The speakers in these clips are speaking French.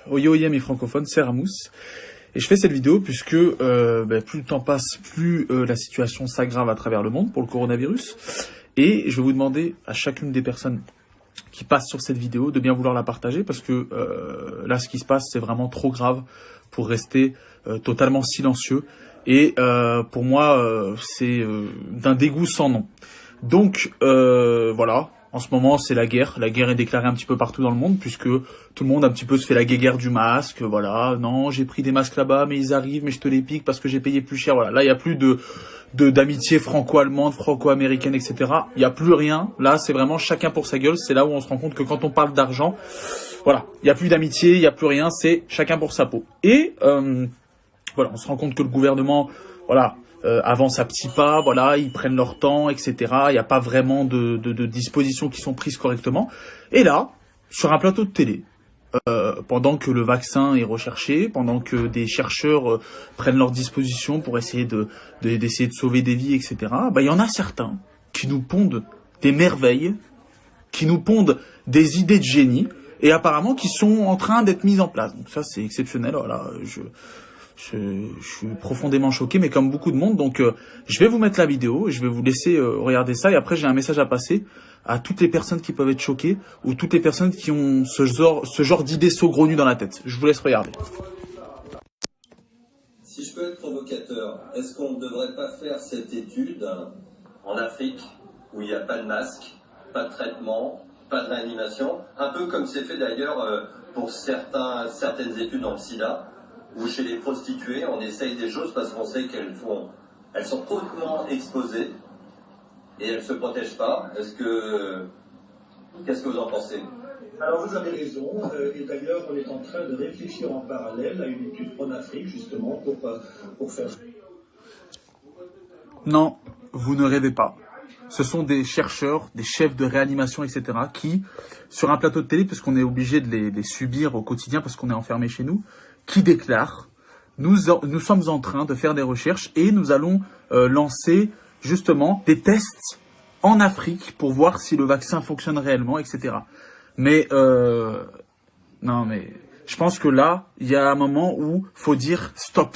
Oye oye mes francophones, c'est Ramous. Et je fais cette vidéo puisque plus le temps passe, plus la situation s'aggrave à travers le monde pour le coronavirus. Et je vais vous demander à chacune des personnes qui passent sur cette vidéo de bien vouloir la partager parce que là, ce qui se passe, c'est vraiment trop grave pour rester totalement silencieux. Et pour moi, c'est d'un dégoût sans nom. Donc voilà. En ce moment, c'est la guerre. La guerre est déclarée un petit peu partout dans le monde, puisque tout le monde un petit peu se fait la guéguerre du masque. Voilà, non, j'ai pris des masques là-bas, mais ils arrivent, mais je te les pique parce que j'ai payé plus cher. Voilà, là, il n'y a plus d'amitié franco-allemande, franco-américaine, etc. Il n'y a plus rien. Là, c'est vraiment chacun pour sa gueule. C'est là où on se rend compte que quand on parle d'argent, voilà, il n'y a plus d'amitié, il n'y a plus rien. C'est chacun pour sa peau. Et voilà, on se rend compte que le gouvernement, voilà, avance à petits pas, voilà, ils prennent leur temps, etc. Il n'y a pas vraiment de dispositions qui sont prises correctement. Et là, sur un plateau de télé, pendant que le vaccin est recherché, pendant que des chercheurs prennent leurs dispositions pour essayer d'essayer de sauver des vies, etc., il y en a certains qui nous pondent des merveilles, qui nous pondent des idées de génie, et apparemment qui sont en train d'être mises en place. Donc ça, c'est exceptionnel. Voilà, je suis profondément choqué, mais comme beaucoup de monde, donc je vais vous mettre la vidéo, et je vais vous laisser regarder ça, et après j'ai un message à passer à toutes les personnes qui peuvent être choquées, ou toutes les personnes qui ont ce genre d'idées saugrenues dans la tête. Je vous laisse regarder. Si je peux être provocateur, est-ce qu'on ne devrait pas faire cette étude en Afrique, où il n'y a pas de masque, pas de traitement, pas de réanimation, un peu comme c'est fait d'ailleurs pour certaines études dans le sida, où chez les prostituées, on essaye des choses parce qu'on sait qu'elles sont hautement exposées et elles ne se protègent pas. Qu'est-ce que vous en pensez? Alors vous avez raison, et d'ailleurs on est en train de réfléchir en parallèle à une étude en Afrique justement pour faire... Non, vous ne rêvez pas. Ce sont des chercheurs, des chefs de réanimation, etc. qui, sur un plateau de télé, parce qu'on est obligé de les subir au quotidien parce qu'on est enfermé chez nous, qui déclare nous sommes en train de faire des recherches et nous allons lancer justement des tests en Afrique pour voir si le vaccin fonctionne réellement, etc. Mais non, mais je pense que là, il y a un moment où faut dire stop.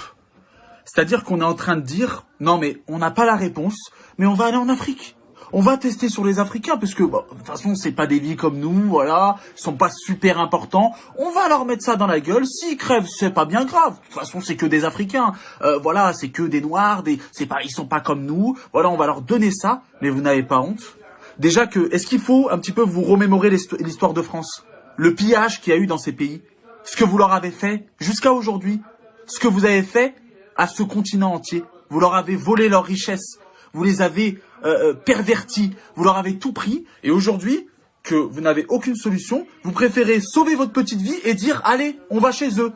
C'est-à-dire qu'on est en train de dire non, mais on n'a pas la réponse, mais on va aller en Afrique. On va tester sur les Africains, parce que, de toute façon, c'est pas des vies comme nous, voilà, ils sont pas super importants. On va leur mettre ça dans la gueule. S'ils crèvent, c'est pas bien grave. De toute façon, c'est que des Africains. Voilà, c'est que des Noirs, ils sont pas comme nous. Voilà, on va leur donner ça. Mais vous n'avez pas honte? Déjà est-ce qu'il faut un petit peu vous remémorer l'histoire de France? Le pillage qu'il y a eu dans ces pays? Ce que vous leur avez fait jusqu'à aujourd'hui? Ce que vous avez fait à ce continent entier? Vous leur avez volé leurs richesses. Vous les avez pervertis, vous leur avez tout pris, et aujourd'hui, que vous n'avez aucune solution, vous préférez sauver votre petite vie et dire, allez, on va chez eux,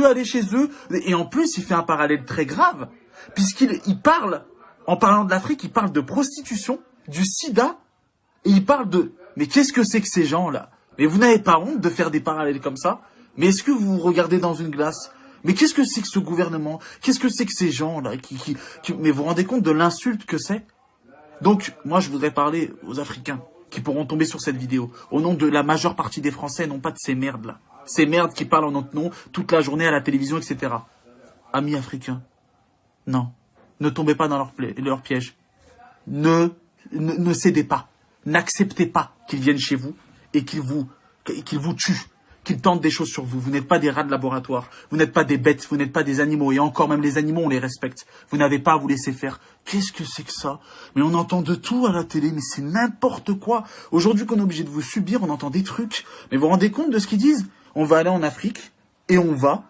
allez chez eux, et en plus, il fait un parallèle très grave, puisqu'il parle, en parlant de l'Afrique, il parle de prostitution, du sida, et il parle mais qu'est-ce que c'est que ces gens-là? Mais vous n'avez pas honte de faire des parallèles comme ça? Mais est-ce que vous regardez dans une glace? Mais qu'est-ce que c'est que ce gouvernement? Qu'est-ce que c'est que ces gens-là mais vous vous rendez compte de l'insulte que c'est? Donc, moi, je voudrais parler aux Africains qui pourront tomber sur cette vidéo, au nom de la majeure partie des Français, non pas de ces merdes-là. Ces merdes qui parlent en notre nom toute la journée à la télévision, etc. Amis africains, non, ne tombez pas dans leur piège. Ne cédez pas. N'acceptez pas qu'ils viennent chez vous et qu'ils vous tuent, qu'ils tentent des choses sur vous. Vous n'êtes pas des rats de laboratoire, vous n'êtes pas des bêtes, vous n'êtes pas des animaux, et encore même les animaux, on les respecte. Vous n'avez pas à vous laisser faire. Qu'est-ce que c'est que ça? Mais on entend de tout à la télé, mais c'est n'importe quoi. Aujourd'hui qu'on est obligé de vous subir, on entend des trucs. Mais vous vous rendez compte de ce qu'ils disent? On va aller en Afrique, et on va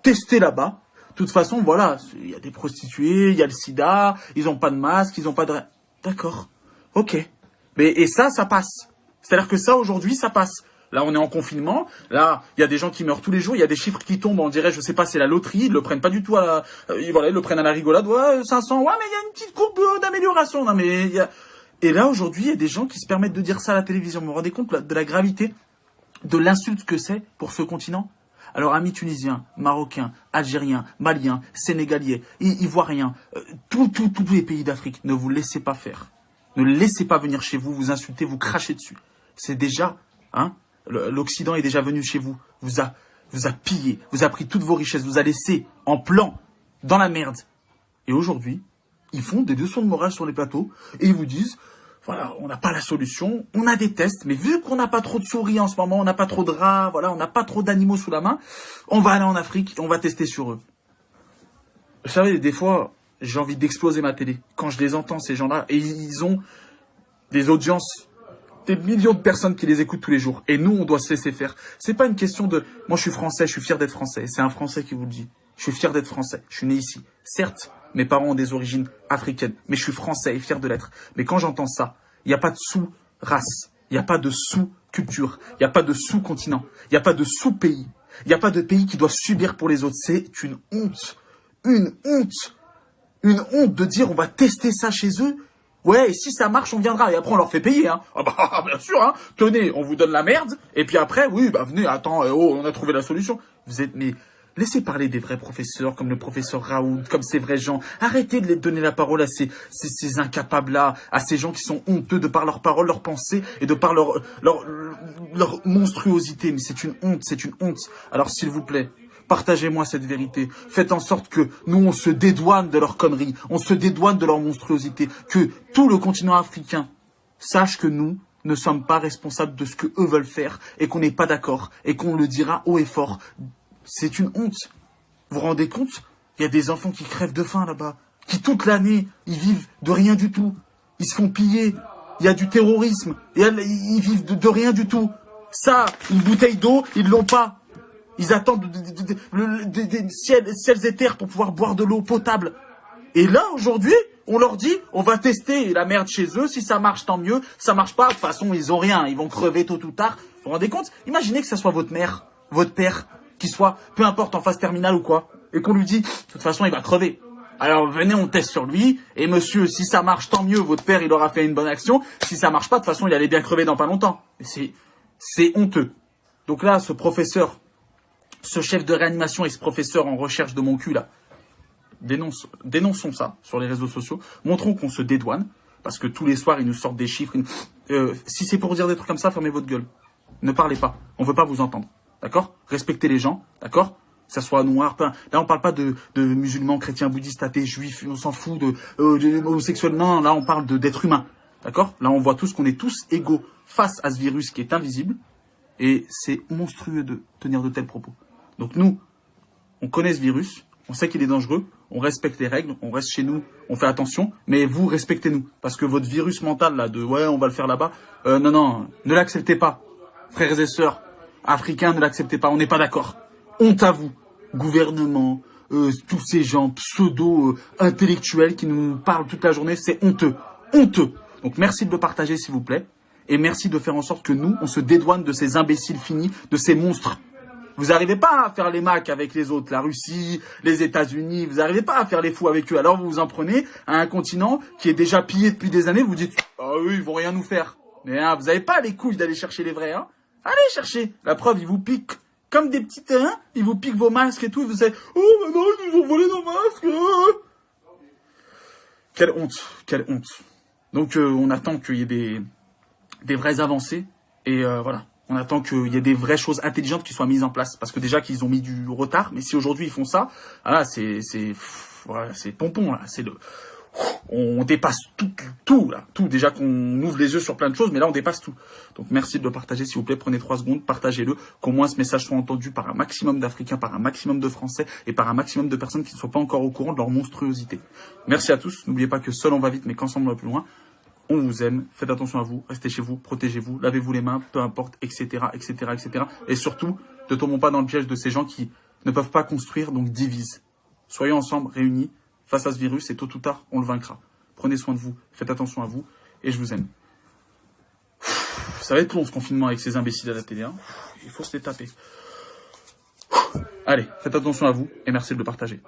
tester là-bas. De toute façon, voilà, il y a des prostituées, il y a le sida, ils n'ont pas de masque, ils n'ont pas de... D'accord, ok. Et ça passe. C'est-à-dire que ça, aujourd'hui, ça passe. Là, on est en confinement. Là, il y a des gens qui meurent tous les jours. Il y a des chiffres qui tombent. On dirait, je sais pas, c'est la loterie. Ils le prennent pas du tout voilà, ils le prennent à la rigolade. Ouais, 500. Ouais, mais il y a une petite courbe d'amélioration. Non, mais Et là, aujourd'hui, il y a des gens qui se permettent de dire ça à la télévision. Vous vous rendez compte de la gravité, de l'insulte que c'est pour ce continent? Alors, amis tunisiens, marocains, algériens, maliens, sénégaliens, ivoiriens, tous les pays d'Afrique, ne vous laissez pas faire. Ne laissez pas venir chez vous, vous insulter, vous cracher dessus. C'est déjà, l'Occident est déjà venu chez vous. vous a pillé, vous a pris toutes vos richesses, vous a laissé en plan, dans la merde. Et aujourd'hui, ils font des leçons de morale sur les plateaux et ils vous disent, voilà, on n'a pas la solution, on a des tests, mais vu qu'on n'a pas trop de souris en ce moment, on n'a pas trop de rats, voilà, on n'a pas trop d'animaux sous la main, on va aller en Afrique et on va tester sur eux. Vous savez, des fois, j'ai envie d'exploser ma télé quand je les entends, ces gens-là, et ils ont des audiences, des millions de personnes qui les écoutent tous les jours. Et nous, on doit se laisser faire. C'est pas une question de, moi je suis français, je suis fier d'être français. C'est un Français qui vous le dit. Je suis fier d'être français. Je suis né ici. Certes, mes parents ont des origines africaines, mais je suis français et fier de l'être. Mais quand j'entends ça, il n'y a pas de sous-race, il n'y a pas de sous-culture, il n'y a pas de sous-continent, il n'y a pas de sous-pays, il n'y a pas de pays qui doit subir pour les autres. C'est une honte, une honte de dire on va tester ça chez eux. Ouais, et si ça marche, on viendra. Et après, on leur fait payer, hein. Ah bah, bien sûr, hein. Tenez, on vous donne la merde. Et puis après, oui, bah, venez, attends, on a trouvé la solution. Vous êtes, mais, laissez parler des vrais professeurs, comme le professeur Raoult, comme ces vrais gens. Arrêtez de les donner la parole à ces incapables-là, à ces gens qui sont honteux de par leurs paroles, leurs pensées, et de par leur monstruosité. Mais c'est une honte, c'est une honte. Alors, s'il vous plaît, partagez-moi cette vérité. Faites en sorte que nous, on se dédouane de leurs conneries. On se dédouane de leur monstruosité. Que tout le continent africain sache que nous ne sommes pas responsables de ce que eux veulent faire et qu'on n'est pas d'accord et qu'on le dira haut et fort. C'est une honte. Vous vous rendez compte? Il y a des enfants qui crèvent de faim là-bas, qui toute l'année, ils vivent de rien du tout. Ils se font piller. Il y a du terrorisme. Et ils vivent de rien du tout. Ça, une bouteille d'eau, ils l'ont pas. Ils attendent des ciels et terres pour pouvoir boire de l'eau potable. Et là, aujourd'hui, on leur dit, on va tester la merde chez eux. Si ça marche, tant mieux. Ça marche pas, de toute façon, ils ont rien. Ils vont crever tôt ou tard. Vous vous rendez compte? Imaginez que ça soit votre mère, votre père, qui soit, peu importe, en phase terminale ou quoi. Et qu'on lui dit, de toute façon, il va crever. Alors venez, on teste sur lui. Et monsieur, si ça marche, tant mieux. Votre père, il aura fait une bonne action. Si ça marche pas, de toute façon, il allait bien crever dans pas longtemps. C'est honteux. Donc là, ce professeur, ce chef de réanimation et ce professeur en recherche de mon cul, là, dénonçons ça sur les réseaux sociaux. Montrons qu'on se dédouane, parce que tous les soirs, ils nous sortent des chiffres. Si c'est pour dire des trucs comme ça, fermez votre gueule. Ne parlez pas. On veut pas vous entendre. D'accord? Respectez les gens. D'accord? Que ça soit noir, là, on parle pas de musulmans, chrétiens, bouddhistes, athées, juifs, on s'en fout de homosexuels. Non, là, on parle d'êtres humains. D'accord? Là, on voit tous qu'on est tous égaux face à ce virus qui est invisible. Et c'est monstrueux de tenir de tels propos. Donc nous, on connaît ce virus, on sait qu'il est dangereux, on respecte les règles, on reste chez nous, on fait attention, mais vous, respectez-nous. Parce que votre virus mental, là, de « ouais, on va le faire là-bas », non, ne l'acceptez pas. Frères et sœurs africains, ne l'acceptez pas, on n'est pas d'accord. Honte à vous, gouvernement, tous ces gens pseudo-intellectuels qui nous parlent toute la journée, c'est honteux, honteux. Donc merci de le partager, s'il vous plaît, et merci de faire en sorte que nous, on se dédouane de ces imbéciles finis, de ces monstres. Vous n'arrivez pas à faire les macs avec les autres, la Russie, les États-Unis, vous n'arrivez pas à faire les fous avec eux. Alors vous vous en prenez à un continent qui est déjà pillé depuis des années, vous dites « Ah oui, ils vont rien nous faire ». Mais hein, vous n'avez pas les couilles d'aller chercher les vrais. Hein. Allez chercher. La preuve, ils vous piquent comme des petites... Hein, ils vous piquent vos masques et tout. Et vous savez « Oh, mais non, ils nous ont volé nos masques. » Quelle honte, quelle honte. Donc on attend qu'il y ait des vraies avancées. Et voilà. On attend qu'il y ait des vraies choses intelligentes qui soient mises en place. Parce que déjà qu'ils ont mis du retard. Mais si aujourd'hui ils font ça, voilà, c'est pompon, là. C'est le... On dépasse tout, là. Tout. Déjà qu'on ouvre les yeux sur plein de choses, mais là, on dépasse tout. Donc, merci de le partager, s'il vous plaît. Prenez 3 secondes, partagez-le. Qu'au moins, ce message soit entendu par un maximum d'Africains, par un maximum de Français et par un maximum de personnes qui ne sont pas encore au courant de leur monstruosité. Merci à tous. N'oubliez pas que seul on va vite, mais qu'ensemble on va plus loin. On vous aime, faites attention à vous, restez chez vous, protégez-vous, lavez-vous les mains, peu importe, etc., etc., etc. Et surtout, ne tombons pas dans le piège de ces gens qui ne peuvent pas construire, donc divisent. Soyons ensemble, réunis, face à ce virus, et tôt ou tard, on le vaincra. Prenez soin de vous, faites attention à vous, et je vous aime. Ça va être long ce confinement avec ces imbéciles à la télé, hein. Il faut se les taper. Allez, faites attention à vous, et merci de le partager.